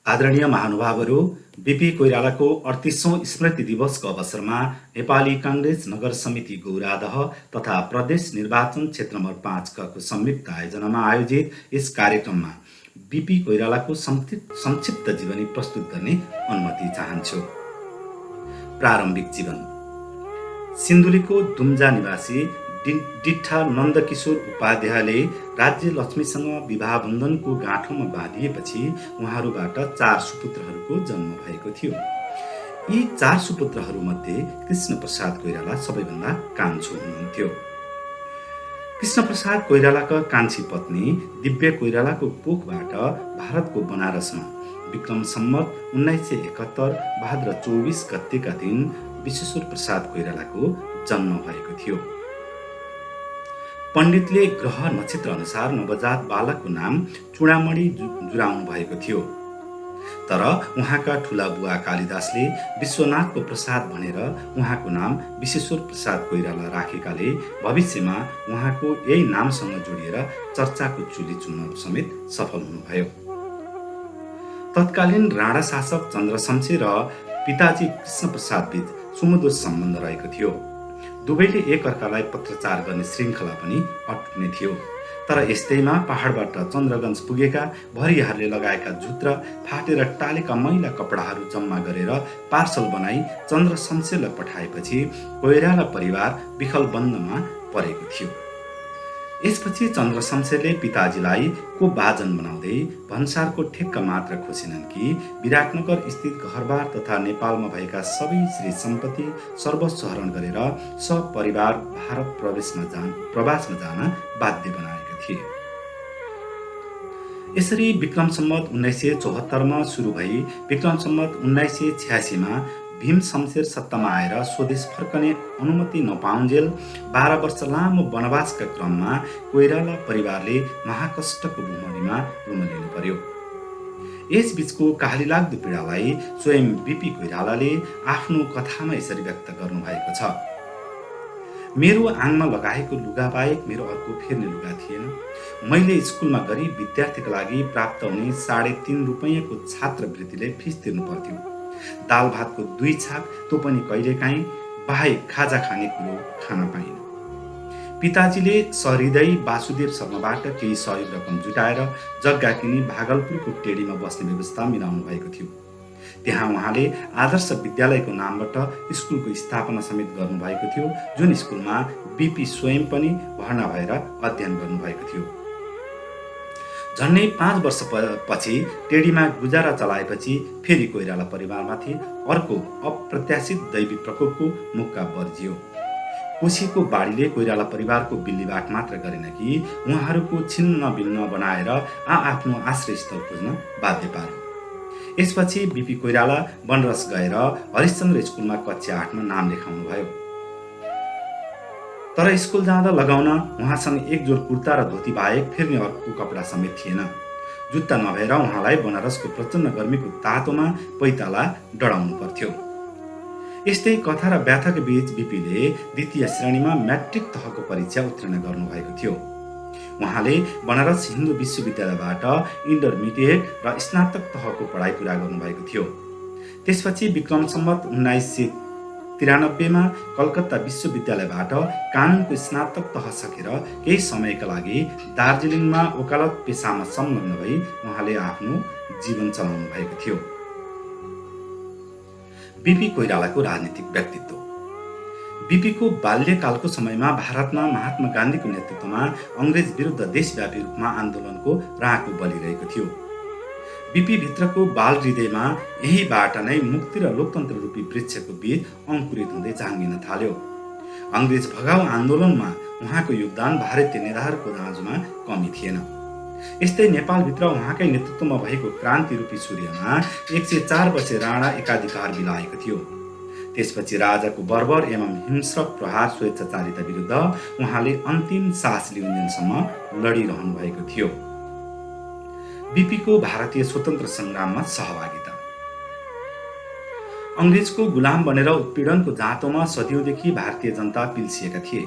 आदरणीय महानुभावहरू, बीपी कोइरालाको 38औं स्मृति दिवसको अवसरमा नेपाली काङ्ग्रेस नगर समिति गौरादह तथा प्रदेश निर्वाचन क्षेत्र नम्बर 5 को संयुक्त आयोजनामा आयोजित यस कार्यक्रममा बीपी कोइरालाको संक्षिप्त जीवनी प्रस्तुत गर्ने अनुमति चाहन्छु। प्रारम्भिक जीवन। सिन्धुलीको दुम्जा निवासी डिट्ठा नन्दकिशोर उपाध्यायले राज्य लक्ष्मीसँग विवाह बन्धनको गाँठोमा बाँधिएपछि उहाँहरूबाट 4 सुपुत्रहरूको जन्म भएको थियो। यी 4 सुपुत्रहरूमध्ये कृष्ण प्रसाद कोइराला सबैभन्दा कान्छो हुनुहुन्थ्यो। कृष्ण प्रसाद कोइरालाका कान्छी पत्नी दिव्य कोइरालाको कोखबाट भारतको बनारसमा विक्रम सम्वत 1971 भाद्र 24 गतेका दिन विश्वेश्वर प्रसाद कोइरालाको जन्म भएको थियो। पण्डितले ग्रह नक्षत्र अनुसार नवजात बालकको नाम चूडामणि जुराउनु भएको थियो। तर उहाँका ठुला बुवा कालिदासले विश्वनाथको प्रसाद भनेर उहाँको नाम विश्वेश्वर प्रसाद कोइराला राखेकाले भविष्यमा उहाँको यही नामसँग जोडिएर चर्चाको चुली चुन्न समेत सफल हुनुभयो। तत्कालीन राणा शासक चन्द्रशमशेर र पिताजी कृष्ण प्रसाद बीच सुमधुर सम्बन्ध रहेको थियो। दुवैले एकअर्कालाई पत्रचार गर्ने श्रृङ्खला पनि अटुट नै थियो। तर यस्तैमा पहाडबाट चन्द्रगञ्ज पुगेका भरियाहरूले लगाएका जुत्र फाटेर टालेका मैला कपडाहरू जम्मा गरेर पार्सल बनाई चन्द्रशमशेरलाई पठाएपछि कोइराला परिवार विखलबन्दमा परेको थियो। यसपछि चन्द्रशमशेरले पिताजीलाई को बाजन बनाउँदै भन्सारको ठेक्का मात्र खोसेनन् कि विराटनगर स्थित घरबार तथा नेपालमा भएका सबै श्री सम्पत्ति सर्वस्व हरण गरेर सपरिवार भारत प्रवासमा जान बाध्य बनाएका थिए। यसरी विक्रम सम्वत 1974 सुरु भई विक्रम सम्वत 1986 भीम शमशेर सत्तामा आएर स्वदेश फर्कने अनुमति नपाउन्जेल 12 वर्ष लामो वनवासका क्रममा कोइराला परिवारले महाकष्टको भुमरीमा रुमलिनु पर्यो। यस बीचको कालीलाग्दो पीडालाई स्वयं बीपी कोइरालाले आफ्नो कथामा यसरी व्यक्त गर्नुभएको छ। मेरो आङमा लगाएको लुगा बाहेक मेरो अर्को फेर्ने लुगा थिएन। मैले स्कुलमा गरिब विद्यार्थीका लागि प्राप्त हुने 3.5 रुपैयाँको छात्रवृत्तिले फिस तिर्नु पर्थ्यो। दाल भातको 2 छाक त्यो पनि कहिलेकाहीँ बाहेक खाजा खाने कुरो खान पाइन। पिताजीले सहृदय वासुदेव शर्माबाट केही सहयोग रकम जुटाएर जग्गा किनी भागलपुरको टेढीमा बस्ने व्यवस्था मिलाउनु भएको थियो। त्यहाँ उहाँले आदर्श विद्यालयको नामबाट स्कुलको स्थापना समेत गर्नुभएको थियो, जुन स्कुलमा बीपी स्वयं पनि भर्ना भएर अध्ययन गर्नुभएको थियो। झन्डै 5 वर्षपछि टेढीमा गुजारा चलाएपछि फेरि कोइराला परिवारमाथि अर्को अप्रत्याशित दैवी प्रकोपको मुक्का बर्जियो। कोशीको बाढीले कोइराला परिवारको बिल्लीबाट मात्र गरेन कि उहाँहरूको छिन्न भिन्न बनाएर आफ्नो आश्रयस्थल खोज्न बाध्य पार्यो। यसपछि बीपी कोइराला बनारस गएर हरिश्चन्द्र स्कुलमा कक्षा 8 मा नाम लेखाउनु भयो। तर स्कुल जाँदा लगाउन उहाँसँग एक जोर कुर्ता र धोती बाहेक फेर्ने अर्को कपडा समेत थिएन। जुत्ता नभएर उहाँलाई बनारसको प्रचण्ड गर्मीको तातोमा पैताला डढाउनु पर्थ्यो। यस्तै कथा र व्याथाको बीच बीपीले द्वितीय श्रेणीमा म्याट्रिक तहको परीक्षा उत्तीर्ण गर्नुभएको थियो। उहाँले बनारस हिन्दू विश्वविद्यालयबाट इन्टरमिडिएट र स्नातक तहको पढाइ पुरा गर्नुभएको थियो। त्यसपछि विक्रम सम्वत 1993 कलकत्ता विश्वविद्यालयबाट कानुनको स्नातक तह सकेर केही समयका लागि दार्जिलिङमा वकालत पेसामा संलग्न भई उहाँले आफ्नो जीवन चलाउनु भएको थियो। बीपी कोइरालाको राजनीतिक व्यक्तित्व। बीपीको बाल्यकालको समयमा भारतमा महात्मा गान्धीको नेतृत्वमा अंग्रेज विरुद्ध देशव्यापी रूपमा आन्दोलनको राहको बलिरहेको थियो। बीपी भित्रको बाल हृदयमा यहीबाट नै मुक्ति र लोकतन्त्र रूपी वृक्षको बीज अंकुरित हुँदै जाङ्गिन थाल्यो। अंग्रेज भगाउ आन्दोलनमा उहाँको योगदान भारतीय नेताहरूको दाँजोमा कमी थिएन। यस्तै नेपालभित्र उहाँकै नेतृत्वमा भएको क्रान्ति रूपी सूर्यमा 104 वर्षे राणा एकाधिकार बिलाएको थियो। त्यसपछि राजाको बर्बर एवं हिंस्रक प्रहार स्वेच्छाचारिता विरुद्ध उहाँले अन्तिम सास लिउन्जेलसम्म लडिरहनु भएको थियो। बीपीको भारतीय स्वतन्त्र संग्राममा सहभागिता। अंग्रेजको गुलाम बनेर उत्पीडनको जाँतोमा सदियौंदेखि भारतीय जनता पिल्सिएका थिए।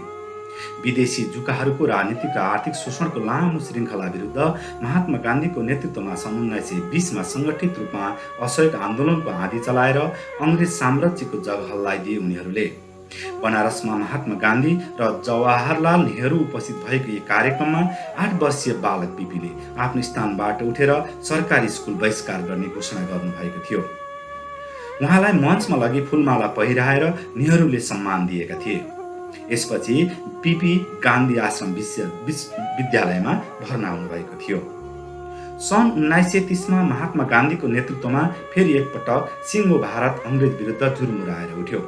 विदेशी जुकाहरूको राजनीतिक र आर्थिक शोषणको लामो श्रृङ्खला विरुद्ध महात्मा गान्धीको नेतृत्वमा सन् 1920मा सङ्गठित रूपमा असहयोग आन्दोलनको आँधी चलाएर अङ्ग्रेज साम्राज्यको जग हल्लाइदिए उनीहरूले। बनारसमा महात्मा गान्धी र जवाहरलाल नेहरू उपस्थित भएको एक कार्यक्रममा 8 वर्षीय बालक बिपीले आफ्नो स्थानबाट उठेर सरकारी स्कुल बहिष्कार गर्ने घोषणा गर्नुभएको थियो। उहाँलाई मञ्चमा लगी फुलमाला पहिराएर नेहरूले सम्मान दिएका थिए। यसपछि पिपी गान्धी आश्रम विद्यालयमा भर्ना हुनुभएको थियो। सन् 1930मा महात्मा गान्धीको नेतृत्वमा फेरि एकपटक सिङ्गो भारत अङ्ग्रेज विरुद्ध जुर्मुराएर उठ्यो।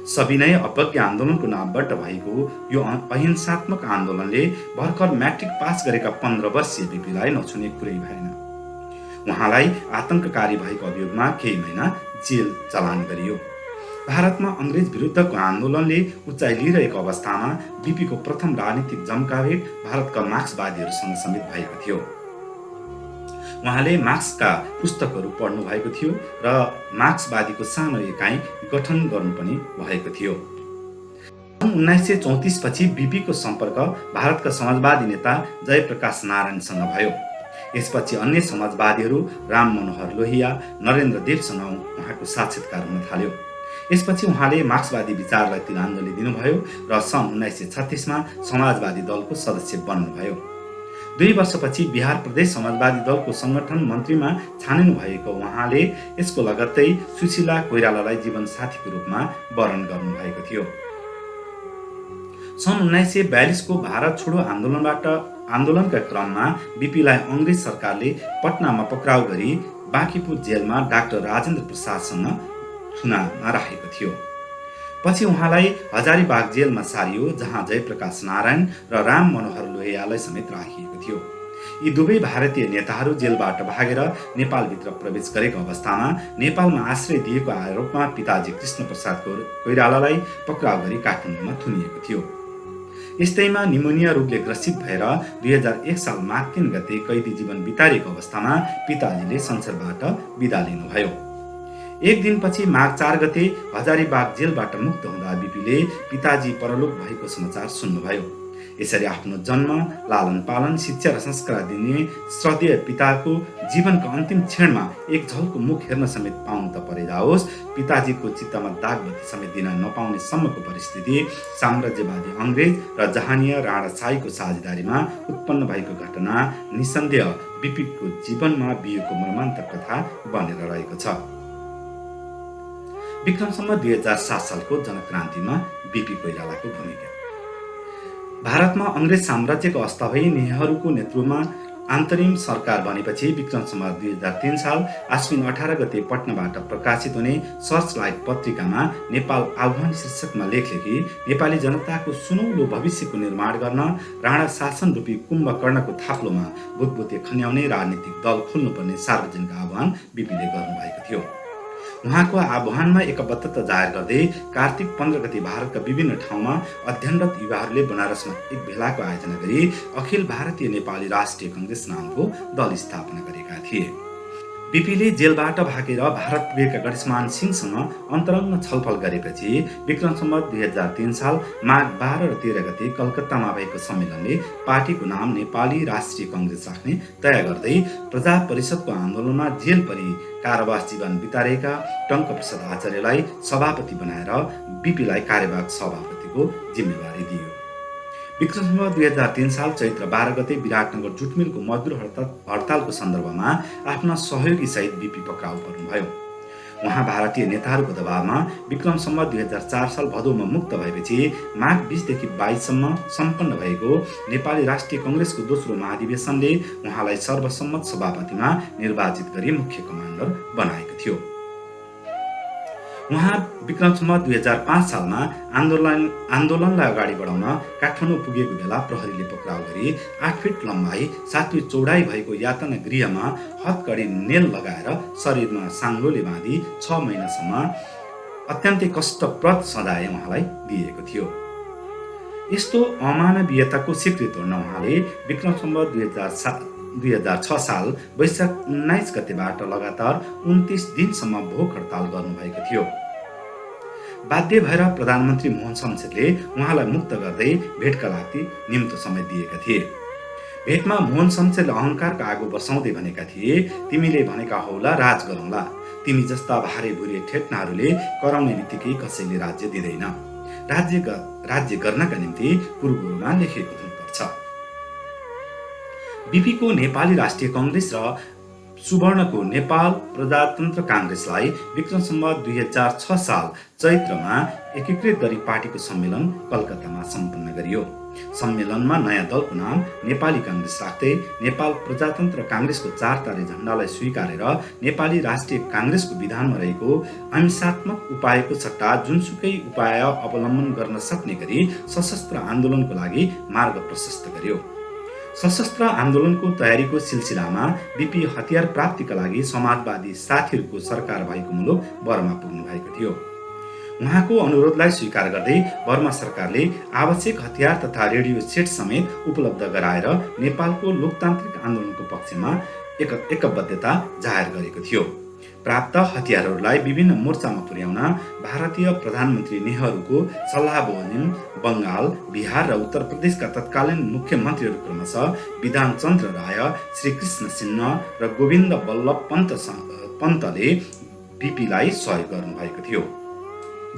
सविनय अवज्ञा आन्दोलनको नामबाट भएको यो अहिंसात्मक आन्दोलनले भर्खर म्याट्रिक पास गरेका 15 वर्षीय बिपीलाई नछुने कुरै भएन। उहाँलाई आतंककारी भएको अभियोगमा केही महिना जेल चलान गरियो। भारतमा अङ्ग्रेज विरुद्धको आन्दोलनले उचाइ लिइरहेको अवस्थामा बिपीको प्रथम राजनीतिक जम्का भेट भारतका मार्क्सवादीहरूसँग समेत भएको थियो। उहाँले मार्क्सका पुस्तकहरू पढ्नु भएको थियो र मार्क्सवादीको सानो एकाइ गठन गर्नु पनि भएको थियो। सन् 1934 पछि बिपीको सम्पर्क भारतका समाजवादी नेता जयप्रकाश नारायणसँग भयो। यसपछि अन्य समाजवादीहरू राम मनोहर लोहिया, नरेन्द्र देवसँग उहाँको साक्षात्कार हुन थाल्यो। यसपछि उहाँले मार्क्सवादी विचारलाई तिलाञ्जली दिनुभयो र सन् 1936मा समाजवादी दलको सदस्य बन्नुभयो। 2 वर्षपछि बिहार प्रदेश समाजवादी दलको संगठन मन्त्रीमा छानिनु भएको उहाँले यसको लगत्तै सुशीला कोइरालालाई जीवनसाथीको रूपमा वरण गर्नुभएको थियो। सन् 1942 को भारत छोडो आन्दोलनका क्रममा बिपीलाई अङ्ग्रेज सरकारले पटनामा पक्राउ गरी बाँकीपुर जेलमा डाक्टर राजेन्द्र प्रसादसँग थुनामा राखेको थियो। पछि उहाँलाई हजारीबाग जेलमा सारियो, जहाँ जयप्रकाश नारायण र राम मनोहर लोहियालाई समेत राखिएको थियो। यी दुवै भारतीय नेताहरू जेलबाट भागेर नेपालभित्र प्रवेश गरेको अवस्थामा नेपालमा आश्रय दिएको आरोपमा पिताजी कृष्ण प्रसाद कोइरालालाई पक्राउ गरी काठमाडौँमा थुनिएको थियो। यस्तैमा निमोनिया रोगले ग्रसित भएर 2001 साल माघ 3 गते कैदी जीवन बिताएको अवस्थामा पिताजीले संसारबाट बिदा लिनुभयो। एक दिनपछि माघ 4 गते हजारीबाग जेलबाट मुक्त हुँदा बिपीले पिताजी परलोक भएको समाचार सुन्नुभयो। यसरी आफ्नो जन्म, लालन पालन, शिक्षा र संस्कार दिने श्रद्धेय पिताको जीवनको अन्तिम क्षणमा एक झल्को मुख हेर्न समेत पाउनु त परे जाओस्, पिताजीको चित्तमा दागबत्ती समेत दिन नपाउने सम्मको परिस्थिति साम्राज्यवादी अङ्ग्रेज र जहानिया राणाशाहीको साझेदारीमा उत्पन्न भएको घटना निसन्देह बिपीको जीवनमा बियोको मर्मान्तक कथा बनेर रहेको छ। विक्रम सम्वत 2007 सालको जनक्रान्तिमा बिपी कोइरालाको भूमिका। भारतमा अङ्ग्रेज साम्राज्यको अस्त भई नेहरूको नेतृत्वमा अन्तरिम सरकार बनेपछि विक्रम सम्वत 2003 साल आश्विन 18 गते पटनाबाट प्रकाशित हुने सर्चलाइट पत्रिकामा नेपाल आह्वान शीर्षकमा लेख लेखी नेपाली जनताको सुनौलो भविष्यको निर्माण गर्न राणा शासन रूपी कुम्भकर्णको थाप्लोमा बुदबुते खन्याउने राजनीतिक दल खोल्नुपर्ने सार्वजनिक आह्वान बिपीले गर्नुभएको थियो। उहाँको आह्वानमा एकबद्धता जाहेर गर्दै कार्तिक 15 गते भारतका विभिन्न ठाउँमा अध्ययनरत युवाहरूले बनारसमा एक भेलाको आयोजना गरी अखिल भारतीय नेपाली राष्ट्रिय कङ्ग्रेस नामको दल स्थापना गरेका थिए। बिपीले जेलबाट भागेर भारत पुगेका गणेशमान सिंहसँग अन्तरङ्ग छलफल गरेपछि विक्रम सम्वत 2003 साल माघ 12 र 13 गते कलकत्तामा भएको सम्मेलनले पार्टीको नाम नेपाली राष्ट्रिय कङ्ग्रेस राख्ने तय गर्दै प्रजा परिषदको आन्दोलनमा जेल परि कारावास जीवन बिताएका टङ्कप्रसाद आचार्यलाई सभापति बनाएर बिपीलाई कार्यवाहक सभापतिको जिम्मेवारी दियो। विक्रम सम्वत 2003 साल चैत्र 12 गते विराटनगर जुटमिलको मजदुर हडतालको सन्दर्भमा आफ्ना सहयोगी सहित बिपी पक्राउ पर्नुभयो। उहाँ भारतीय नेताहरूको दबावमा विक्रम सम्वत 2004 साल भदौमा मुक्त भएपछि माघ 20 देखि 22 सम्म सम्पन्न भएको नेपाली राष्ट्रिय कङ्ग्रेसको दोस्रो महाधिवेशनले उहाँलाई सर्वसम्मत सभापतिमा निर्वाचित गरी मुख्य कमान्डर बनाएको थियो। उहाँ विक्रम सम्वत 2005 सालमा आन्दोलनलाई अगाडि बढाउन काठमाडौँ पुगेको बेला प्रहरीले पक्राउ गरी 8 फिट लम्बाइ 7 फिट चौडाइ भएको यातना गृहमा हतकडी नेल लगाएर शरीरमा साङ्लोले बाँधी 6 महिनासम्म अत्यन्तै कष्टप्रद सजाय उहाँलाई दिएको थियो। यस्तो अमानवीयताको स्वीकृति तोड्न उहाँले विक्रम सम्वत 2006 साल वैशाख 19 गतेबाट लगातार 29 दिनसम्म भोक हडताल गर्नुभएको थियो। बाध्य भएर प्रधानमन्त्री मोहन शमशेरले उहाँलाई मुक्त गर्दै भेटका लागि निम्तो समय दिएका थिए। भेटमा मोहन शमशेरले अहङ्कारको आगो बसाउँदै भनेका थिए, तिमीले भनेका हौला राज गरौँला, तिमी जस्ता भारे भुरे ठेट्नाहरूले कराउने बित्तिकै कसैले राज्य दिँदैन, राज्य गर्नका निम्ति पूर्वमा लेखेको हुनुपर्छ। बीपीको नेपाली राष्ट्रिय कांग्रेस र सुवर्णको नेपाल प्रजातन्त्र कांग्रेसलाई विक्रम सम्वत 2006 साल चैत्रमा एकीकृत गरी पार्टीको सम्मेलन कलकत्तामा सम्पन्न गरियो। सम्मेलनमा नयाँ दलको नाम नेपाली कांग्रेस राख्दै नेपाल प्रजातन्त्र कांग्रेसको 4 तारे झण्डालाई स्वीकारेर नेपाली राष्ट्रिय कांग्रेसको विधानमा रहेको अहिंसात्मक उपायको सट्टा जुनसुकै उपाय अवलम्बन गर्न सक्ने गरी सशस्त्र आन्दोलनको लागि मार्ग प्रशस्त गर्यो। सशस्त्र आन्दोलनको तयारीको सिलसिलामा बीपी हतियार प्राप्तिका लागि समाजवादी साथीहरूको सरकार भएको मुलुक बर्मा पुग्नु भएको थियो। उहाँको अनुरोधलाई स्वीकार गर्दै बर्मा सरकारले आवश्यक हतियार तथा रेडियो सेट समेत उपलब्ध गराएर नेपालको लोकतान्त्रिक आन्दोलनको पक्षमा एकबद्धता जाहेर गरेको थियो। प्राप्त हतियारहरूलाई विभिन्न मोर्चामा पुर्याउन भारतीय प्रधानमन्त्री नेहरूको सल्लाह बमोजिम बंगाल, बिहार र उत्तर प्रदेशका तत्कालीन मुख्यमन्त्रीहरू क्रमशः विधान चन्द्र राय, श्रीकृष्ण सिन्हा र गोविन्द बल्लभ पन्तले बीपीलाई सहयोग गर्नुभएको थियो।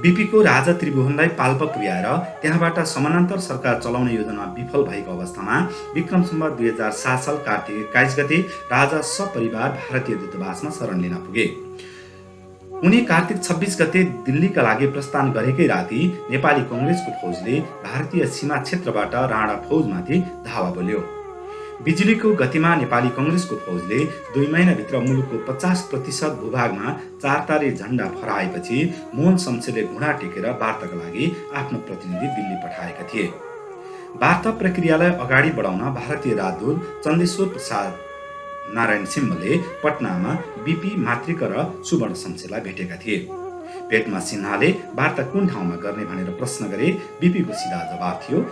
बीपीको राजा त्रिभुवनलाई पाल्पा पुर्याएर त्यहाँबाट समानान्तर सरकार चलाउने योजना विफल भएको अवस्थामा विक्रम सम्वत 2007 साल कार्तिक 21 गते राजा सपरिवार भारतीय दूतावासमा शरण लिन पुगे। उनी कार्तिक 26 गते दिल्लीका लागि प्रस्थान गरेकै राति नेपाली कांग्रेसको फौजले भारतीय सीमा क्षेत्रबाट राणा फौजमाथि धावा बोल्यो। बिजुलीको गतिमा नेपाली कांग्रेसको फौजले 2 महिनाभित्र मुलुकको 50% भूभागमा 4 तारे झण्डा फहराएपछि मोहन शमशेरले घुँडा टेकेर वार्ताका लागि आफ्नो प्रतिनिधि दिल्ली पठाएका थिए। वार्ता प्रक्रियालाई अगाडि बढाउन भारतीय राजदूत चन्देश्वर प्रसाद नारायण सिंहले पटनामा बीपी मातृक र सुवर्ण शमशेरलाई भेटेका थिए। भेटमा सिन्हाले वार्ता कुन ठाउँमा गर्ने भनेर प्रश्न गरे। बीपीको सिधा जवाब थियो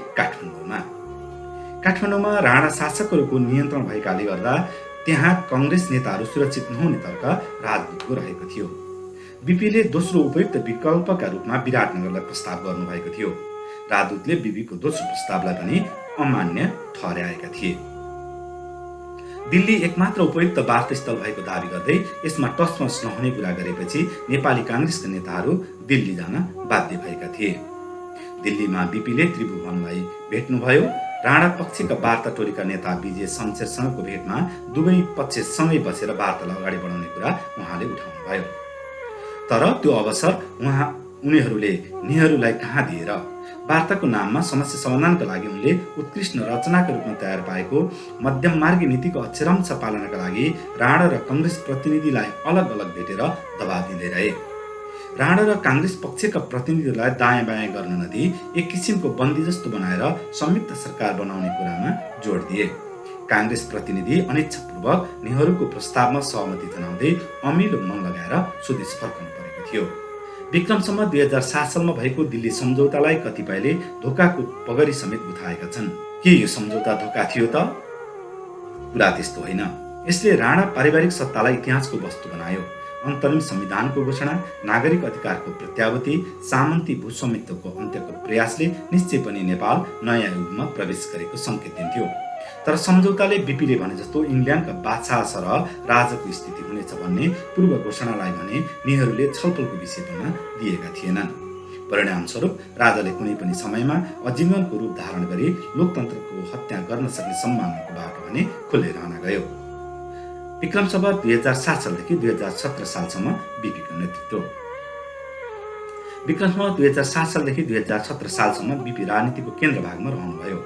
काठमाडौँमा राणा शासकहरूको नियन्त्रण भएकाले गर्दा त्यहाँ कांग्रेस नेताहरू सुरक्षित नहुने तर्क राजदूतको रहेको थियो। बीपीले दोस्रो उपयुक्त विकल्पका रूपमा विराटनगरलाई प्रस्ताव गर्नुभएको थियो। राजदूतले बीपीको दोस्रो प्रस्तावलाई पनि अमान्य ठहर्याएका थिए। दिल्ली एकमात्र उपयुक्त वार्तास्थल भएको दावी गर्दै यसमा टसमस नहुने कुरा गरेपछि नेपाली कांग्रेसका नेताहरू दिल्ली जान बाध्य भएका थिए। दिल्लीमा बीपीले त्रिभुवनलाई भेट्नुभयो। राणा पक्षका वार्ता टोलीका नेता विजय शमशेरसँगको भेटमा दुवै पक्ष सँगै बसेर वार्तालाई अगाडि बढाउने कुरा उहाँले उठाउनुभयो। तर त्यो अवसर उनीहरूले नेहरूलाई कहाँ दिएर वार्ताको नाममा समस्या समाधानका लागि उनले उत्कृष्ट रचनाका रूपमा तयार पाएको मध्यम मार्गी नीतिको अक्षरंश पालनका लागि राणा र कांग्रेस प्रतिनिधिलाई अलग अलग भेटेर दबाब दिँदै रहे। राणा र कांग्रेस पक्षका प्रतिनिधिहरूलाई दायाँ बायाँ गर्न नदिई एक किसिमको बन्दी जस्तो बनाएर संयुक्त सरकार बनाउने कुरामा जोड दिए। कांग्रेस प्रतिनिधि अनिच्छापूर्वक नेहरूको प्रस्तावमा सहमति जनाउँदै अमिलो मन लगाएर स्वदेश फर्कनु परेको थियो। विक्रम सम्वत 2007 सालमा भएको दिल्ली सम्झौतालाई कतिपयले धोकाको पगरी समेत उठाएका छन्। के यो सम्झौता धोका थियो त? कुरा त्यस्तो होइन। यसले राणा पारिवारिक सत्तालाई इतिहासको वस्तु बनायो। अन्तरिम संविधानको घोषणा, नागरिक अधिकारको प्रत्याभूति, सामन्ती भूस्वामित्वको अन्त्यको प्रयासले निश्चय पनि नेपाल नयाँ युगमा प्रवेश गरेको संकेत दिन्थ्यो। तर सम्झौताले बीपीले भने जस्तो इङ्ल्यान्डका बादशाह सरह राजाको स्थिति हुनेछ भन्ने पूर्व घोषणालाई भने नेहरूले छलफलको विषय बन्न दिएका थिएनन्। परिणामस्वरूप राजाले कुनै पनि समयमा अजीवनको रूप धारण गरी लोकतन्त्रको हत्या गर्न सक्ने सम्भावनाको बाटो भने खुल्दै रहन गयो। विक्रम सम्वत 2007 सालदेखि 2017 सालसम्म बीपीको नेतृत्व। विक्रम सम्वत 2007 सालदेखि 2017 सालसम्म बीपी राजनीतिको केन्द्र भागमा रहनुभयो।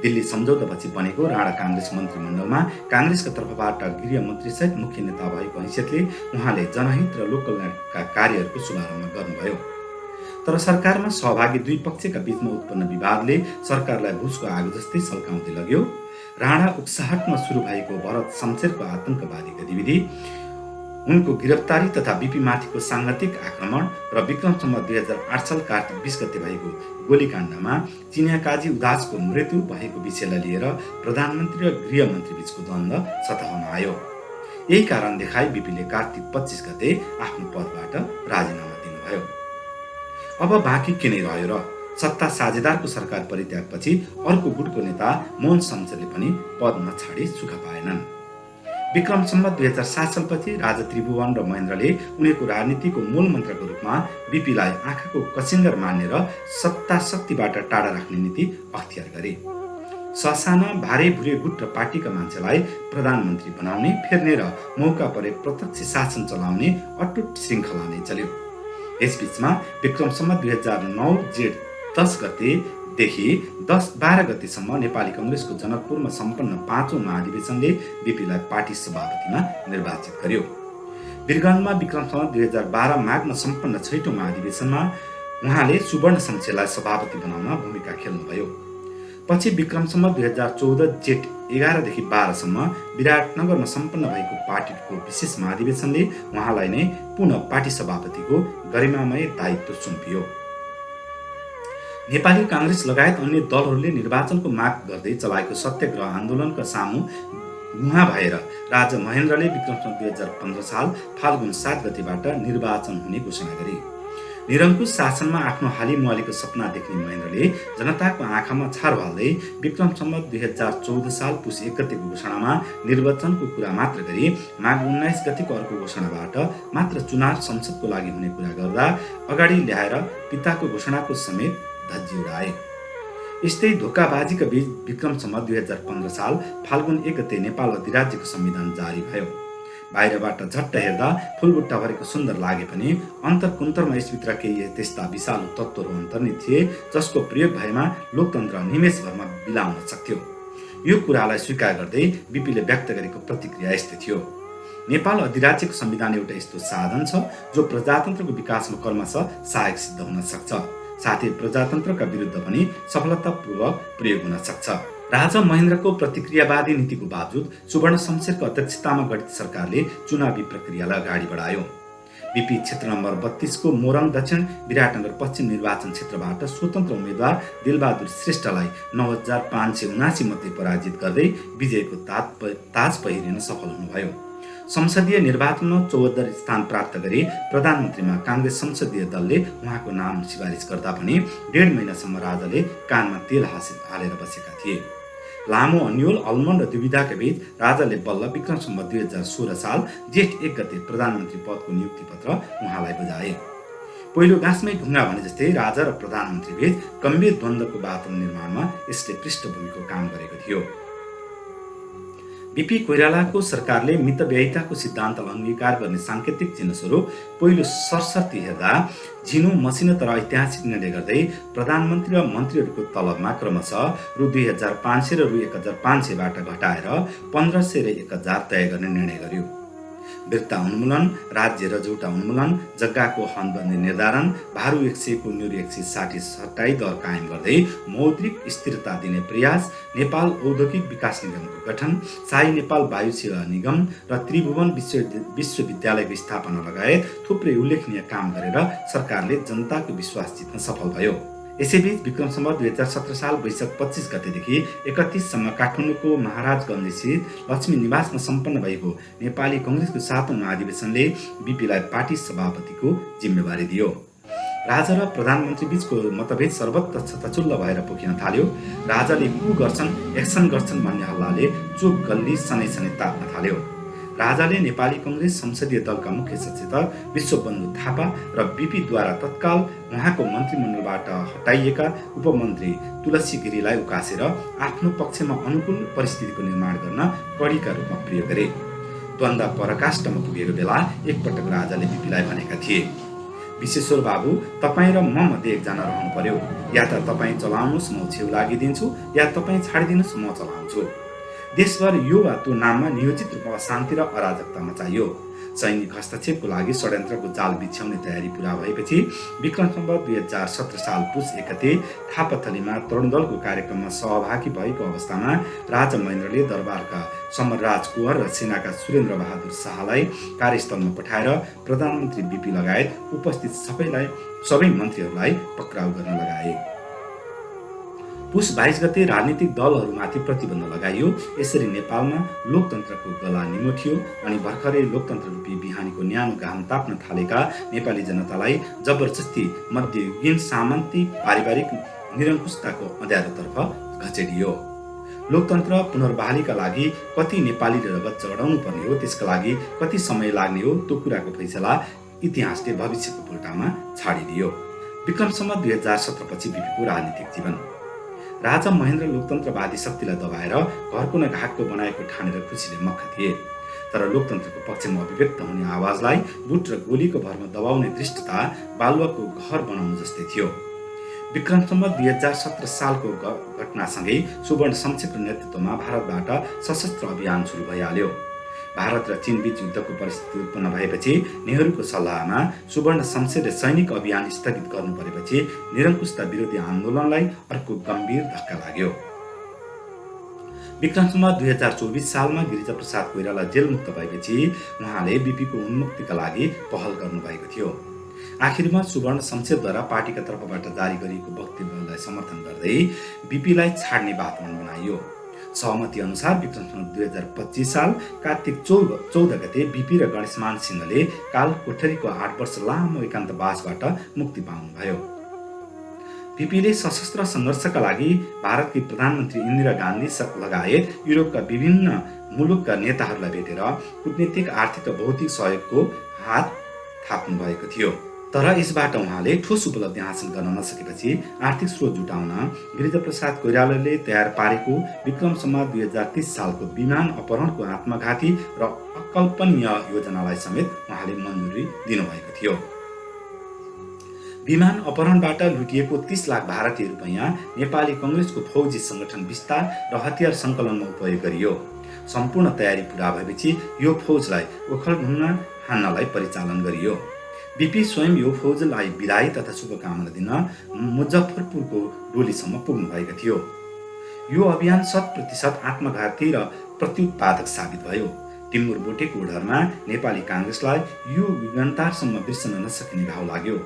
दिल्ली सम्झौतापछि बनेको राणा कांग्रेस मन्त्रीमण्डलमा कांग्रेसका तर्फबाट गृहमन्त्री सहित मुख्य नेता भएको हैसियतले उहाँले जनहित र लोककल्याणका कार्यहरूको शुभारम्भ गर्नुभयो। तर सरकारमा सहभागी दुई पक्षका बीचमा उत्पन्न विवादले सरकारलाई भुसको आगो जस्तै सल्काउँदै लग्यो। राणा उक्साहटमा सुरु भएको भरत शमशेरको आतंकवादी गतिविधि, उनको गिरफ्तारी तथा बीपी माथिको सांगठिक आक्रमण र विक्रम सम्वत 2008 साल कार्तिक 20 गते भएको गोलीकाण्डमा चिनिया काजी उदासको मृत्यु भएको विषयलाई लिएर प्रधानमन्त्री र गृहमन्त्री बीचको द्वन्द्व सतहमा आयो। यही कारण देखाई बीपीले कार्तिक 25 गते आफ्नो पदबाट राजीनामा दिनुभयो। अब बाँकी के नै रह्यो र? सत्ता साझेदारको सरकार परित्यागपछि अर्को गुटको नेता मोहन शमशेरले पनि पद नछाडी सुख पाएनन्। विक्रम सम्वत 2007 सालपछि राजा त्रिभुवन र महेन्द्रले उनीहरूको राजनीतिको मूल मन्त्रको रूपमा बिपीलाई आँखाको कसिङ्गर मान्ने र सत्ता शक्तिबाट टाढा राख्ने नीति अख्तियार गरे। ससाना भारे भुरे गुट र पार्टीका मान्छेलाई प्रधानमन्त्री बनाउने, फेर्ने र मौका परे प्रत्यक्ष शासन चलाउने अटुट श्रृङ्खला नै चल्यो। यसबीचमा विक्रम सम्वत 2009 जेठ 10 गतेदेखि 12 गतेसम्म नेपाली कांग्रेसको जनकपुरमा सम्पन्न 5औं महाधिवेशनले बिपीलाई पार्टी सभापतिमा निर्वाचित गर्यो। वीरगन्जमा विक्रम सम्वत 2012 माघमा सम्पन्न 6औं महाधिवेशनमा उहाँले सुवर्ण शमशेरलाई सभापति बनाउन भूमिका खेल्नुभयो। पछि विक्रम सम्वत 2014 जेठ 11 देखि 12 सम्म विराटनगरमा सम्पन्न भएको पार्टीको विशेष महाधिवेशनले उहाँलाई नै पुनः पार्टी सभापतिको गरिमामय दायित्व सुम्पियो। नेपाली कांग्रेस लगायत अन्य दलहरूले निर्वाचनको माग गर्दै चलाएको सत्याग्रह आन्दोलनका सामु मुहा भएर राजा महेन्द्रले विक्रम सम्वत 2015 साल फाल्गुन 7 गतेबाट निर्वाचन हुने घोषणा गरे। निरङ्कुश शासनमा आफ्नो हालिमुहालीको सपना देख्ने महेन्द्रले जनताको आँखामा छारो हाल्दै विक्रम सम्वत 2014 साल पुस 1 गतेको घोषणामा निर्वाचनको कुरा मात्र गरी माघ 19 गतेको अर्को घोषणाबाट मात्र चुनाव संसदको लागि हुने कुरा गर्दा अगाडि ल्याएर पिताको घोषणाको समेत धज्जी उडाए। यस्तै धोकाबाजीका बीच विक्रम सम्वत 2015 साल फाल्गुन 1 गते नेपाल अधिराज्यको संविधान जारी भयो। बाहिरबाट झट्ट हेर्दा फुलबुट्टा भरेको सुन्दर लागे पनि अन्तरकुन्तरमा यसभित्र केही त्यस्ता विशाल तत्त्वहरू अन्तर्निहित थिए जसको प्रयोग भएमा लोकतन्त्र निमेषभरमा बिलाउन सक्थ्यो। यो कुरालाई स्वीकार गर्दै बिपीले व्यक्त गरेको प्रतिक्रिया यस्तै थियो। नेपाल अधिराज्यको संविधान एउटा यस्तो साधन छ जो प्रजातन्त्रको विकासमा क्रमशः सहायक सिद्ध हुन सक्छ, साथै प्रजातन्त्रका विरुद्ध पनि सफलतापूर्वक प्रयोग हुन सक्छ। राजा महेन्द्रको प्रतिक्रियावादी नीतिको बावजुद सुवर्ण शमशेरको अध्यक्षतामा गठित सरकारले चुनावी प्रक्रियालाई अगाडि बढायो। बिपी क्षेत्र नम्बर 32 को मोरङ दक्षिण विराटनगर पश्चिम निर्वाचन क्षेत्रबाट स्वतन्त्र उम्मेद्वार दिलबहादुर श्रेष्ठलाई 9579 मतले पराजित गर्दै विजयको ताज पहिरिन सफल हुनुभयो। संसदीय निर्वाचनमा 74 स्थान प्राप्त गरी प्रधानमन्त्रीमा कांग्रेस संसदीय दलले उहाँको नाम सिफारिस गर्दा पनि 1.5 महिनासम्म राजाले कानमा तेल हालेर बसेका थिए। लामो अन्यल अलमन र दुविधाका बीच राजाले बल्ल विक्रम सम्वत 2016 साल जेठ 1 गते प्रधानमन्त्री पदको नियुक्ति पत्र उहाँलाई बुझाए। पहिलो गाँसमै ढुङ्गा भने जस्तै राजा र प्रधानमन्त्री बीच गम्भीर द्वन्द्वको वातावरण निर्माणमा यसले पृष्ठभूमिको काम गरेको थियो। बिपी कोइरालाको सरकारले मितव्ययिताको सिद्धान्तलाई अंगीकार गर्ने सांकेतिक चिन्हस्वरूप पहिलो सरसर्ती हेर्दा झिनो मसिनो तर ऐतिहासिक निर्णय गर्दै प्रधानमन्त्री र मन्त्रीहरूको तलबमा क्रमशः रु 2500 र रु 1500बाट घटाएर 1500 र 1000 तय गर्ने निर्णय गर्यो। बिर्ता उन्मूलन, राज्य रजौटा उन्मूलन, जग्गाको हदबन्दी निर्धारण, भारु 100 को न्यूरी 160 सट्टाई दर कायम गर्दै मौद्रिक स्थिरता दिने प्रयास, नेपाल औद्योगिक विकास निगमको गठन, शाही नेपाल वायु सेवा निगम र त्रिभुवन विश्वविद्यालयको स्थापना लगायत थुप्रै उल्लेखनीय काम गरेर सरकारले जनताको विश्वास जित्न सफल भयो। यसैबीच विक्रम सम्वत 2017 साल वैशाख 25 गतेदेखि 31 सम्म काठमाडौँको महाराजगञ्ज स्थित लक्ष्मी निवासमा सम्पन्न भएको नेपाली कांग्रेसको 7औं महाधिवेशनले बिपीलाई पार्टी सभापतिको जिम्मेवारी दियो। राजा र प्रधानमन्त्री बीचको मतभेद सर्वत्र छताछुल्ल भएर पोखिन थाल्यो। राजाले कु गर्छन्, एक्सन गर्छन् भन्ने हल्लाले चोक गल्ली सनै तात्न थाल्यो। राजाले नेपाली कांग्रेस संसदीय दलका मुख्य सचेतक विश्वबन्धु थापा र बिपीद्वारा तत्काल उहाँको मन्त्रीमण्डलबाट हटाइएका उपमन्त्री तुलसी गिरीलाई उकासेर आफ्नो पक्षमा अनुकूल परिस्थितिको निर्माण गर्न कडीका रूपमा प्रयोग गरे। द्वन्द्व पराकाष्ठमा पुगेको बेला एकपटक राजाले बिपीलाई भनेका थिए, विश्वेश्वर बाबु, तपाईँ र म मध्ये एकजना रहनु पर्यो। या त तपाईँ चलाउनुहोस्, म छेउ लागिदिन्छु, या तपाईँ छाडिदिनुहोस्, म चलाउँछु। देशभर यो वा त्यो नाममा नियोजित रूपमा शान्ति र अराजकता मचाइयो। सैनिक हस्तक्षेपको लागि षड्यन्त्रको जाल बिछ्याउने तयारी पूरा भएपछि विक्रम सम्वत 2017 साल पुस 1 गते थापाथलीमा तरुण दलको कार्यक्रममा सहभागी भएको अवस्थामा राजा महेन्द्रले दरबारका समरराज कुँवर र सेनाका सुरेन्द्र बहादुर शाहलाई कार्यस्थलमा पठाएर प्रधानमन्त्री बिपी लगायत उपस्थित सबै मन्त्रीहरूलाई पक्राउ गर्न लगाए। पुस 22 गते राजनीतिक दलहरूमाथि प्रतिबन्ध लगाइयो। यसरी नेपालमा लोकतन्त्रको गला निमो थियो अनि भर्खरै लोकतन्त्र रूपी बिहानीको न्यानो घाम ताप्न थालेका नेपाली जनतालाई जबरजस्ती मध्ययुगीन सामन्ती पारिवारिक निरङ्कुशताको अँध्यारोतर्फ घचेडियो। लोकतन्त्र पुनर्बहालीका लागि कति नेपालीले रगत चढाउनु पर्ने हो, त्यसका लागि कति समय लाग्ने हो, त्यो कुराको फैसला इतिहासले भविष्यको पुल्टामा छाडिदियो। विक्रम सम्वत 2017 पछि बिपीको राजनीतिक जीवन। राजा महेन्द्र लोकतन्त्रवादी शक्तिलाई दबाएर घरको न घाटको बनाएको ठानेर खुसीले मक्ख थिए। तर लोकतन्त्रको पक्षमा अभिव्यक्त हुने आवाजलाई बुट र गोलीको भरमा दबाउने दृष्टता बालुवाको घर बनाउनु जस्तै थियो। विक्रम सम्वत 2017 सालको घटनासँगै सुवर्ण शमशेरको नेतृत्वमा भारतबाट सशस्त्र अभियान सुरु भइहाल्यो। भारत र चीन बीच युद्धको परिस्थिति उत्पन्न भएपछि नेहरूको सल्लाहमा सुवर्ण शमशेरले सैनिक अभियान स्थगित गर्नु परेपछि निरङ्कुशता विरोधी आन्दोलनलाई अर्को गम्भीर धक्का लाग्यो। विक्रम सम्वत 2024 सालमा गिरिजाप्रसाद कोइराला जेलमुक्त भएपछि उहाँले बीपीको उन्मुक्तिका लागि पहल गर्नुभएको थियो। आखिरमा सुवर्ण शमशेरद्वारा पार्टीका तर्फबाट जारी गरिएको वक्तव्यलाई समर्थन गर्दै बीपीलाई छाड्ने वातावरण बनाइयो। सहमति अनुसार विक्रम सम्वत 2025 साल कार्तिक 14 गते बीपी र गणेशमान सिंहले काल कोठरीको 8 वर्ष लामो एकान्तवासबाट मुक्ति पाउनुभयो। बीपीले सशस्त्र सङ्घर्षका लागि भारतकी प्रधानमन्त्री इन्दिरा गान्धी लगायत युरोपका विभिन्न मुलुकका नेताहरूलाई भेटेर कूटनीतिक, आर्थिक र भौतिक सहयोगको हात थाप्नु भएको थियो। तर यसबाट उहाँले ठोस उपलब्धि हासिल गर्न नसकेपछि आर्थिक स्रोत जुटाउन गिरिजाप्रसाद कोइरालाले तयार पारेको विक्रम सम्वत 2030 सालको विमान अपहरणको आत्मघाती र अकल्पनीय योजनालाई समेत उहाँले मन्जुरी दिनुभएको थियो। विमान अपहरणबाट लुटिएको 30 लाख भारतीय रुपैयाँ नेपाली कङ्ग्रेसको फौजी सङ्गठन विस्तार र हतियार सङ्कलनमा उपयोग गरियो। सम्पूर्ण तयारी पूरा भएपछि यो फौजलाई ओखलढुङ्गा हान्नलाई परिचालन गरियो। बीपी स्वयं यो फौजलाई बिदाई तथा शुभकामना दिन मुजफ्फरपुरको डोलीसम्म पुग्नु भएको थियो। यो अभियान 100% आत्मघाती र प्रत्युत्पादक साबित भयो। टिम्मुर बोटेको ओढरमा नेपाली काङ्ग्रेसलाई यो युगान्तरसम्म बिर्सन नसकिने घाउ लाग्यो।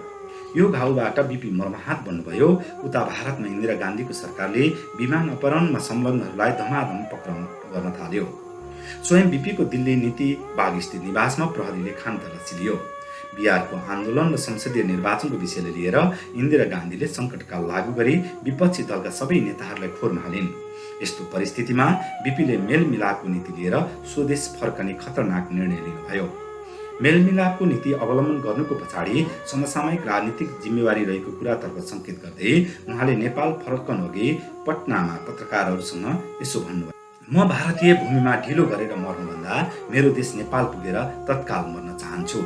यो घाउबाट बीपी मर्माहत बन्नुभयो। उता भारतमा इन्दिरा गान्धीको सरकारले विमान अपहरणमा संलग्नहरूलाई धमाधम पक्राउ गर्न थाल्यो। स्वयं बीपीको दिल्ली नीति बाग स्थित निवासमा प्रहरीले खानतलासी लियो। बिहारको आन्दोलन र संसदीय निर्वाचनको विषयले लिएर इन्दिरा गान्धीले सङ्कटकाल लागू गरी विपक्षी दलका सबै नेताहरूलाई खोरमा हालिन्। यस्तो परिस्थितिमा बीपीले मेलमिलापको नीति लिएर स्वदेश फर्कने खतरनाक निर्णय लिनुभयो। मेलमिलापको नीति अवलम्बन गर्नुको पछाडि समसामयिक राजनीतिक जिम्मेवारी रहेको कुरातर्फ सङ्केत गर्दै उहाँले नेपाल फर्कनु अघि पटनामा पत्रकारहरूसँग यसो भन्नुभयो: म भारतीय भूमिमा ढिलो गरेर मर्नुभन्दा मेरो देश नेपाल पुगेर तत्काल मर्न चाहन्छु।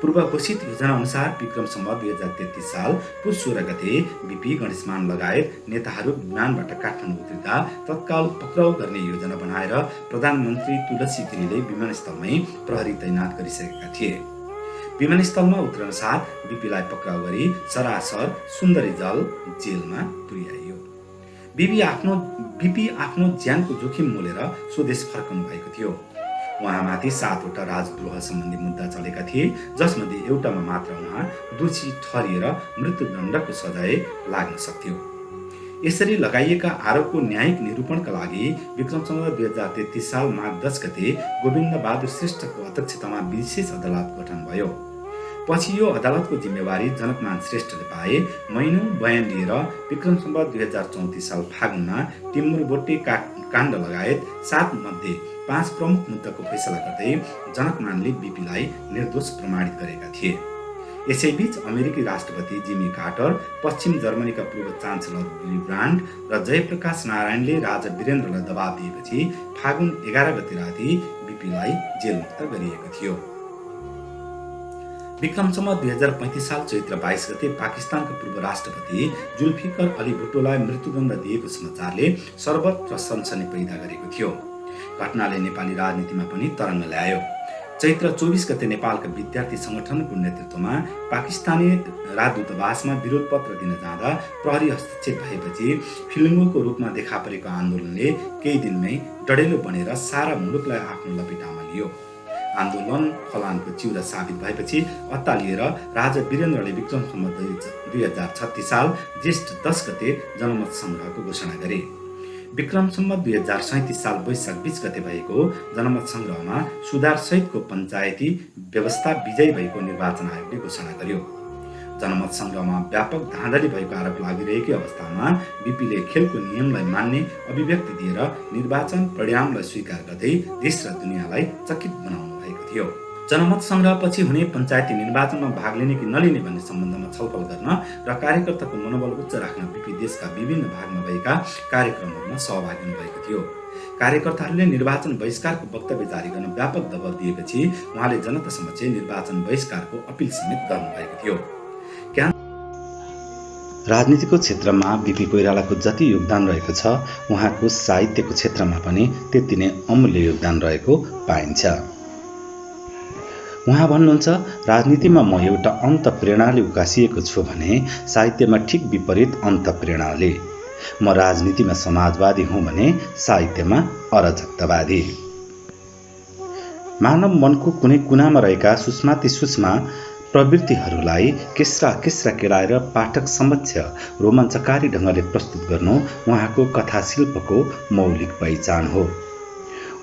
पूर्व घोषित योजना अनुसार विक्रम सम्वत 2033 साल पुस 16 गते बीपी, गणेशमान लगायत नेताहरू विमानबाट काठमाडौँ उत्रिँदा तत्काल पक्राउ गर्ने योजना बनाएर प्रधानमन्त्री तुलसी गिरीले विमानस्थलमै प्रहरी तैनात गरिसकेका थिए। विमानस्थलमा उत्रनसाथ बीपीलाई पक्राउ गरी सरासर सुन्दरीजल जेलमा पुर्याइयो। बीपी आफ्नो ज्यानको जोखिम मोलेर स्वदेश फर्कनु भएको थियो। उहाँमाथि 7वटा राजद्रोह सम्बन्धी मुद्दा चलेका थिए, जसमध्ये एउटामा मात्र उहाँ दोषी ठहरिएर मृत्युदण्डको सजाय लाग्न सक्थ्यो। यसरी लगाइएका आरोपको न्यायिक निरूपणका लागि विक्रम सम्वत 2033 साल माघ 10 गते गोविन्द बहादुर श्रेष्ठको अध्यक्षतामा विशेष अदालत गठन भयो। पछि यो अदालतको जिम्मेवारी जनकमान श्रेष्ठले पाए। महिनौं बयान लिएर विक्रम सम्वत 2034 साल फागुनमा टिम्मुर बोटे काण्ड लगायत 7 मध्ये 5 प्रमुख मुद्दाको फैसला गर्दै जनकमानले बीपीलाई निर्दोष प्रमाणित गरेका थिए। यसैबीच अमेरिकी राष्ट्रपति जिमी कार्टर, पश्चिम जर्मनीका पूर्व चान्सलर विली ब्रान्ड र जयप्रकाश नारायणले राजा वीरेन्द्रलाई दबाब दिएपछि फागुन 11 गते राति बीपीलाई जेलमुक्त गरिएको थियो। विक्रम सम्वत 2035 साल चैत्र 22 गते पाकिस्तानका पूर्व राष्ट्रपति जुल्फिकर अली भुट्टोलाई मृत्युदण्ड दिएको समाचारले सर्वत्र सनसनी पैदा गरेको थियो। घटनाले नेपाली राजनीतिमा पनि तरङ्ग ल्यायो। चैत्र 24 गते नेपालका विद्यार्थी संगठनको नेतृत्वमा पाकिस्तानी राजदूतावासमा विरोध पत्र दिन जाँदा प्रहरी हस्तक्षेप भएपछि फिल्मको रूपमा देखा परेको आन्दोलनले केही दिनमै डढेलो बनेर सारा मुलुकलाई आफ्नो लपेटामा लियो। आन्दोलन फलामको चिउरा साबित भएपछि अत्तालिएर राजा वीरेन्द्रले विक्रम सम्वत 2036 साल ज्येष्ठ 10 गते जनमत सङ्ग्रहको घोषणा गरे। विक्रम सम्वत 2037 साल वैशाख 20 गते भएको जनमत सङ्ग्रहमा सुधारसहितको पञ्चायती व्यवस्था विजयी भएको निर्वाचन आयोगले घोषणा गर्यो। जनमत सङ्ग्रहमा व्यापक धाँधली भएको आरोप लागिरहेकै अवस्थामा बीपीले खेलको नियमलाई मान्ने अभिव्यक्ति दिएर निर्वाचन परिणामलाई स्वीकार गर्दै देश र दुनियाँलाई चकित बनाउनु भएको थियो। जनमत सङ्ग्रहपछि हुने पञ्चायती निर्वाचनमा भाग लिने कि नलिने भन्ने सम्बन्धमा छलफल गर्न र कार्यकर्ताको मनोबल उच्च राख्न बीपी देशका विभिन्न भागमा भएका कार्यक्रमहरूमा सहभागी हुनुभएको थियो। कार्यकर्ताहरूले निर्वाचन बहिष्कारको वक्तव्य जारी गर्न व्यापक दबाव दिएपछि उहाँले जनता समक्ष निर्वाचन बहिष्कारको अपिल समेत गर्नुभएको थियो। राजनीतिको क्षेत्रमा बीपी कोइरालाको जति योगदान रहेको छ उहाँको साहित्यको क्षेत्रमा पनि त्यति नै अमूल्य योगदान रहेको पाइन्छ। उहाँ भन्नुहुन्छ, राजनीतिमा म एउटा अन्तःप्रेरणाले उकासिएको छु भने साहित्यमा ठिक विपरीत अन्तःप्रेरणाले। म राजनीतिमा समाजवादी हुँ भने साहित्यमा अराजकतावादी। मानव मनको कुनै कुनामा रहेका सूक्ष्माति सूक्ष्म प्रवृत्तिहरूलाई केस्रा केलाएर पाठक समक्ष रोमाञ्चकारी ढङ्गले प्रस्तुत गर्नु उहाँको कथाशिल्पको मौलिक पहिचान हो।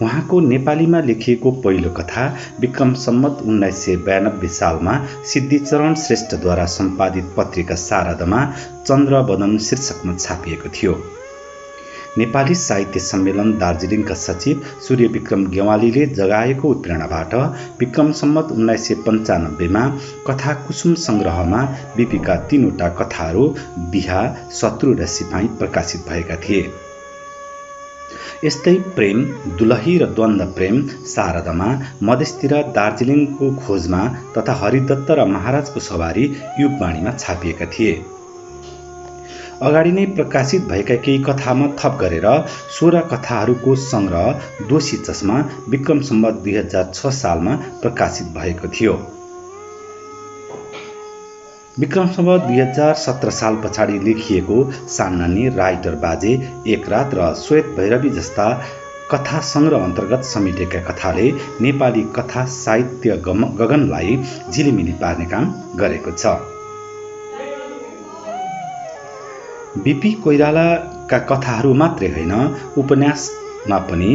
उहाँको नेपालीमा लेखिएको पहिलो कथा विक्रम सम्वत 1992 सालमा सिद्धिचरण श्रेष्ठद्वारा सम्पादित पत्रिका शारदामा चन्द्रवदन शीर्षकमा छापिएको थियो। नेपाली साहित्य सम्मेलन दार्जिलिङका सचिव सूर्य विक्रम गेवालीले जगाएको उत्प्रेरणाबाट विक्रम सम्वत 1995 कथा कुसुम सङ्ग्रहमा बीपीका 3वटा कथाहरू बिहा, शत्रु र सिपाही प्रकाशित भएका थिए। यस्तै प्रेम, दुलही र द्वन्द्व प्रेम शारदामा मधेसतिर दार्जिलिङको खोजमा तथा हरिदत्त र महाराजको सवारी युगवाणीमा छापिएका थिए। अगाडि नै प्रकाशित भएका केही कथामा थप गरेर 16 कथाहरूको सङ्ग्रह दोषी चस्मा विक्रम सम्वत 2006 सालमा प्रकाशित भएको थियो। विक्रम सम्वत 2017 साल पछाडि लेखिएको सान्नानी, राइटर बाजे, एक रात र श्वेत भैरवी जस्ता कथा सङ्ग्रह अन्तर्गत समेटेका कथाले नेपाली कथा साहित्य गगनलाई झिलिमिली पार्ने काम गरेको छ। बीपी कोइरालाका कथाहरू मात्रै होइन, उपन्यासमा पनि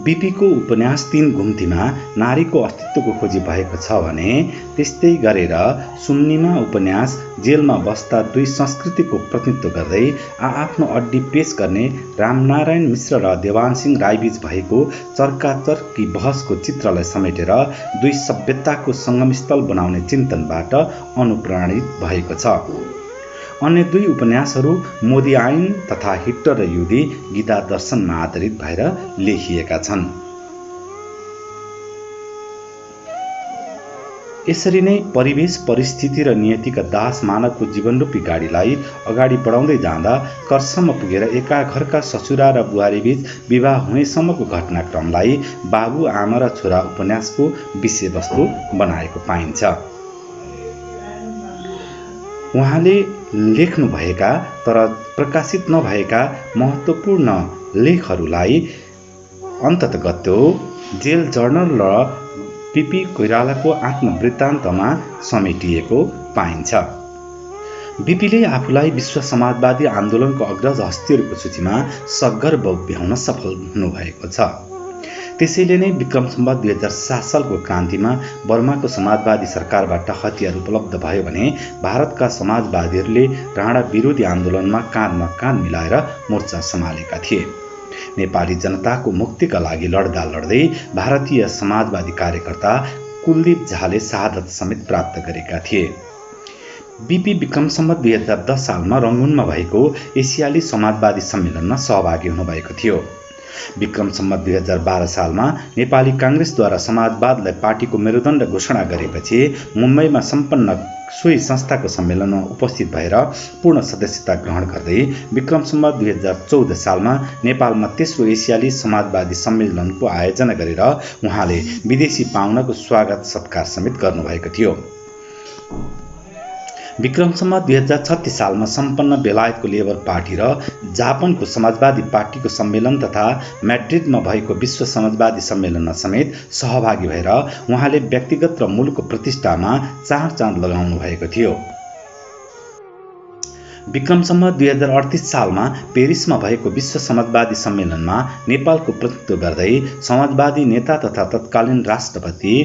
बीपीको उपन्यास 3 घुम्तीमा नारीको अस्तित्वको खोजी भएको छ भने त्यस्तै गरेर सुम्निमा उपन्यास जेलमा बस्दा 2 संस्कृतिको प्रतिनिधित्व गर्दै आफ्नो अड्डी पेश गर्ने रामनारायण मिश्र र देवानसिंह राईबीच भएको चर्काचर्की बहसको चित्रलाई समेटेर 2 सभ्यताको सङ्गमस्थल बनाउने चिन्तनबाट अनुप्राणित भएको छ। अन्य 2 उपन्यासहरू मोदी आइन तथा हिटलर र युदी गीता दर्शनमा आधारित भएर लेखिएका छन्। यसरी नै परिवेश, परिस्थिति र नियतिका दास मानवको जीवनरूपी गाडीलाई अगाडि बढाउँदै जाँदा कर्सम्म पुगेर एका घरका ससुरा र बुहारीबीच विवाह हुनेसम्मको घटनाक्रमलाई बाबु, आमा र छोरा उपन्यासको विषयवस्तु बनाएको पाइन्छ। उहाँले लेख्नुभएका तर प्रकाशित नभएका महत्त्वपूर्ण लेखहरूलाई अन्ततगत्तो जेल जर्नल र बीपी कोइरालाको आत्मवृत्तान्तमा समेटिएको पाइन्छ। बीपीले आफूलाई विश्व समाजवादी आन्दोलनको अग्रज हस्तीहरूको सूचीमा सगर्व भ्याउन सफल हुनुभएको छ। त्यसैले नै विक्रम सम्वत 2007 सालको क्रान्तिमा बर्माको समाजवादी सरकारबाट हतियार उपलब्ध भयो भने भारतका समाजवादीहरूले राणा विरोधी आन्दोलनमा काँधमा काँध मिलाएर मोर्चा सम्हालेका थिए। नेपाली जनताको मुक्तिका लागि लड्दा लड्दै भारतीय समाजवादी कार्यकर्ता कुलदीप झाले शहादत समेत प्राप्त गरेका थिए। बीपी विक्रम सम्वत 2010 सालमा रङ्गुनमा भएको एसियाली समाजवादी सम्मेलनमा सहभागी हुनुभएको थियो। विक्रम सम्वत 2012 सालमा नेपाली काङ्ग्रेसद्वारा समाजवादलाई पार्टीको मेरुदण्ड घोषणा गरेपछि मुम्बईमा सम्पन्न सोही संस्थाको सम्मेलनमा उपस्थित भएर पूर्ण सदस्यता ग्रहण गर्दै विक्रम सम्वत 2014 सालमा नेपालमा तेस्रो एसियाली समाजवादी सम्मेलनको आयोजना गरेर उहाँले विदेशी पाहुनाको स्वागत सत्कार समेत गर्नुभएको थियो। विक्रम सम्वत 2036 सालमा सम्पन्न बेलायतको लेबर पार्टी र जापानको समाजवादी पार्टीको सम्मेलन तथा म्याड्रिडमा भएको विश्व समाजवादी सम्मेलनमा समेत सहभागी भएर उहाँले व्यक्तिगत र मुलुकको प्रतिष्ठामा चाँड लगाउनु भएको थियो। विक्रम सम्वत 2038 सालमा पेरिसमा भएको विश्व समाजवादी सम्मेलनमा नेपालको प्रतिनिधित्व गर्दै समाजवादी नेता तथा तत्कालीन राष्ट्रपति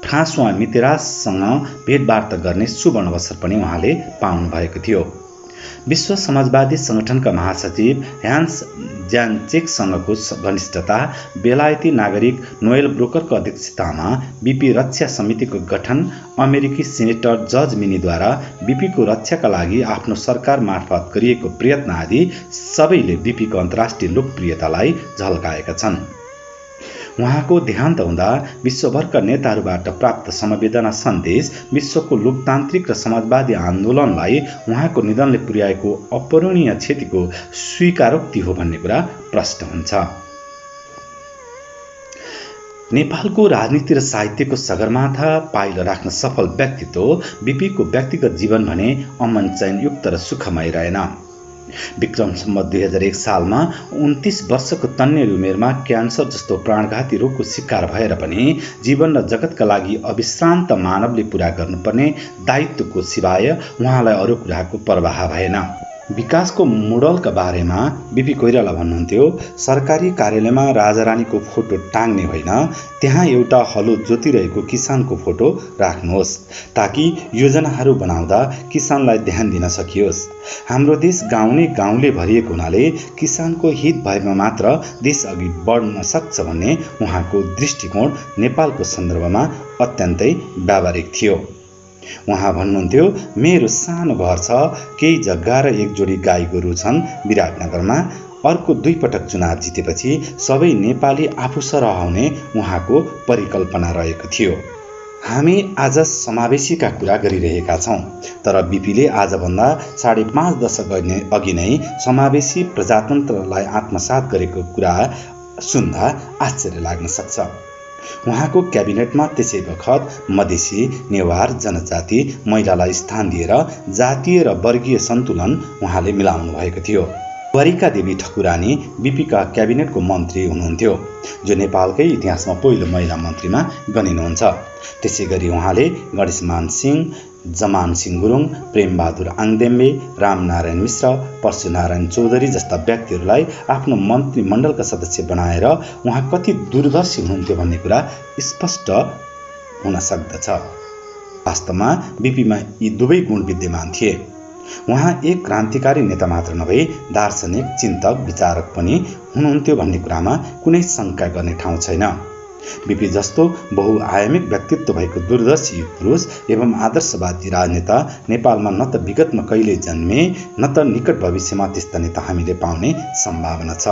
फ्रान्सवा मितेराससँग भेटवार्ता गर्ने सुवर्ण अवसर पनि उहाँले पाउनु भएको थियो। विश्व समाजवादी संगठनका महासचिव ह्यान्स ज्यानचेकसँगको घनिष्ठता, बेलायती नागरिक नोएल ब्रोकरको अध्यक्षतामा बीपी रक्षा समितिको गठन, अमेरिकी सिनेटर जर्ज मिनीद्वारा बीपीको रक्षाका लागि आफ्नो सरकार मार्फत गरिएको प्रयत्न आदि सबैले बीपीको अन्तर्राष्ट्रिय लोकप्रियतालाई झल्काएका छन्। उहाँको देहान्त हुँदा विश्वभरका नेताहरूबाट प्राप्त समवेदना सन्देश विश्वको लोकतान्त्रिक र समाजवादी आन्दोलनलाई उहाँको निधनले पुर्याएको अपूरणीय क्षतिको स्वीकारोक्ति हो भन्ने कुरा प्रष्ट हुन्छ। नेपालको राजनीति र साहित्यको सगरमाथा पाइलो राख्न सफल व्यक्तित्व बीपीको व्यक्तिगत जीवन भने अमन चयनयुक्त र सुखमय रहेन। विक्रम सम्वत 2001 सालमा 29 वर्षको तन्नेरी उमेरमा क्यान्सर जस्तो प्राणघाती रोगको शिकार भएर पनि जीवन र जगतका लागि अविश्रान्त मानवले पूरा गर्नुपर्ने दायित्वको सिवाय उहाँलाई अरू कुराको परवाह भएन। विकासको मोडलका बारेमा बीपी कोइराला भन्नुहुन्थ्यो, सरकारी कार्यालयमा राजारानीको फोटो टाङ्ने होइन, त्यहाँ एउटा हलो जोतिरहेको किसानको फोटो राख्नुहोस् ताकि योजनाहरू बनाउँदा किसानलाई ध्यान दिन सकियोस्। हाम्रो देश गाउँले भरिएको हुनाले किसानको हित भएमा मात्र देश अघि बढ्न सक्छ भन्ने उहाँको दृष्टिकोण नेपालको सन्दर्भमा अत्यन्तै व्यावहारिक थियो। उहाँ भन्नुहुन्थ्यो, मेरो सानो घर छ, केही जग्गा र एक जोडी गाई गोरु छन् विराटनगरमा। अर्को 2 पटक चुनाव जितेपछि सबै नेपाली आफू सरह हुने उहाँको परिकल्पना रहेको थियो। हामी आज समावेशीका कुरा गरिरहेका छौँ, तर बीपीले आजभन्दा 5.5 दशक अघि नै समावेशी प्रजातन्त्रलाई आत्मसात गरेको कुरा सुन्दा आश्चर्य लाग्न सक्छ। उहाँको क्याबिनेटमा त्यसै बखत मधेसी, नेवार जनजाति, महिलालाई स्थान दिएर जातीय र वर्गीय सन्तुलन उहाँले मिलाउनु भएको थियो। द्वारिका देवी ठकुरानी बीपीका क्याबिनेटको मन्त्री हुनुहुन्थ्यो, जो नेपालकै इतिहासमा पहिलो महिला मन्त्रीमा गनिनुहुन्छ। त्यसै गरी उहाँले गणेशमान सिंह, जमान सिंह गुरुङ, प्रेमबहादुर आङदेम्बे, रामनारायण मिश्र, परशुनारायण चौधरी जस्ता व्यक्तिहरूलाई आफ्नो मन्त्रीमण्डलका सदस्य बनाएर उहाँ कति दूरदर्शी हुनुहुन्थ्यो भन्ने कुरा स्पष्ट हुन सक्दछ। वास्तवमा बीपीमा यी दुवै गुण विद्यमान थिए। उहाँ एक क्रान्तिकारी नेता मात्र नभई दार्शनिक, चिन्तक, विचारक पनि हुनुहुन्थ्यो भन्ने कुरामा कुनै शङ्का गर्ने ठाउँ छैन। बीपी जस्तो बहुआयामिक व्यक्तित्व भएको दूरदर्शी पुरुष एवं आदर्शवादी राजनेता नेपालमा न त विगतमा कहिल्यै जन्मे, न त निकट भविष्यमा त्यस्ता नेता हामीले पाउने सम्भावना छ।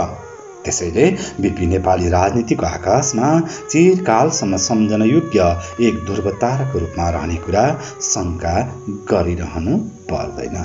त्यसैले बीपी नेपाली राजनीतिको आकाशमा चिरकालसम्म सम्झन योग्य एक ध्रुव ताराको रूपमा रहने कुरा शङ्का गरिरहनु पर्दैन।